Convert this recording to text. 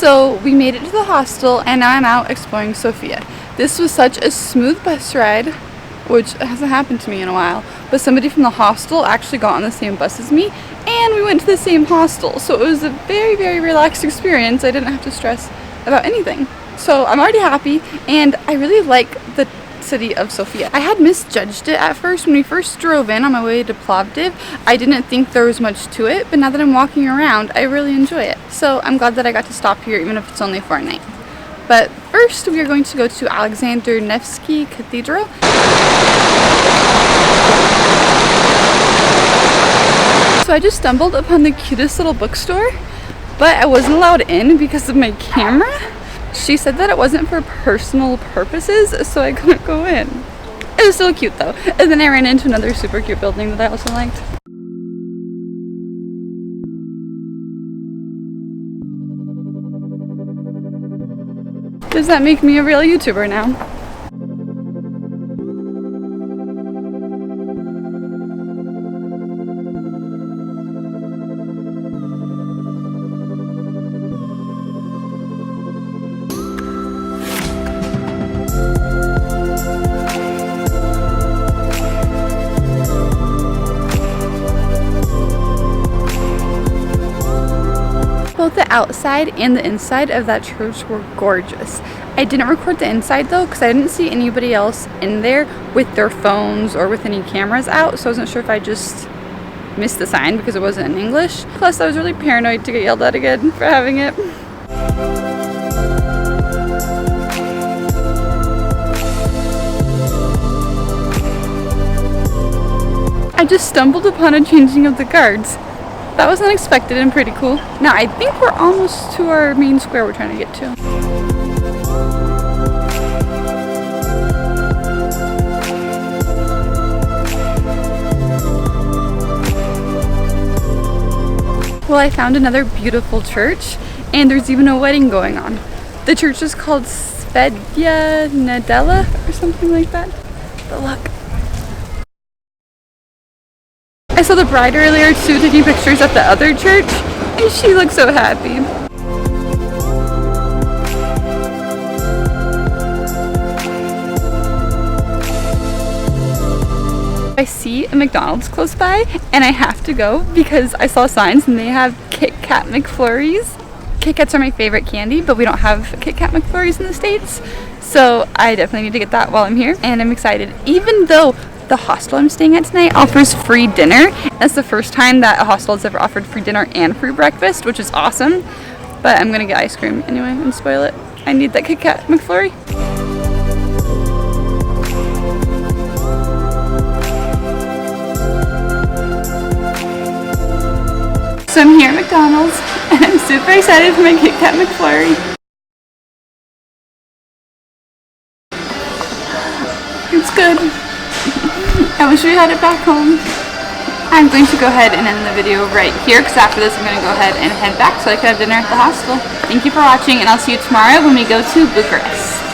So we made it to the hostel and now I'm out exploring Sofia. This was such a smooth bus ride, which hasn't happened to me in a while, but somebody from the hostel actually got on the same bus as me and we went to the same hostel. So it was a very, very relaxed experience. I didn't have to stress about anything. So I'm already happy and I really like the city of Sofia. I had misjudged it at first. When we first drove in on my way to Plovdiv, I didn't think there was much to it, but now that I'm walking around, I really enjoy it. So I'm glad that I got to stop here even if it's only for a night. But first we are going to go to Alexander Nevsky Cathedral. So I just stumbled upon the cutest little bookstore, but I wasn't allowed in because of my camera. She said that it wasn't for personal purposes, so I couldn't go in. It was still cute though. And then I ran into another super cute building that I also liked. Does that make me a real YouTuber now? Both the outside and the inside of that church were gorgeous. I didn't record the inside though because I didn't see anybody else in there with their phones or with any cameras out, so I wasn't sure if I just missed the sign because it wasn't in English. Plus I was really paranoid to get yelled at again for having it. I just stumbled upon a changing of the guards. That was unexpected and pretty cool. Now I think we're almost to our main square we're trying to get to. Well, I found another beautiful church and there's even a wedding going on. The church is called Sofia Nadella or something like that. But look. I saw the bride earlier too taking pictures at the other church and she looked so happy. I see a McDonald's close by and I have to go because I saw signs and they have Kit Kat McFlurries. Kit Kats are my favorite candy, but we don't have Kit Kat McFlurries in the States. So I definitely need to get that while I'm here and I'm excited. Even though the hostel I'm staying at tonight offers free dinner. That's the first time that a hostel has ever offered free dinner and free breakfast, which is awesome. But I'm gonna get ice cream anyway and spoil it. I need that Kit Kat McFlurry. So I'm here at McDonald's and I'm super excited for my Kit Kat McFlurry. It's good. I wish we had it back home. I'm going to go ahead and end the video right here because after this I'm going to go ahead and head back so I can have dinner at the hostel. Thank you for watching and I'll see you tomorrow when we go to Bucharest.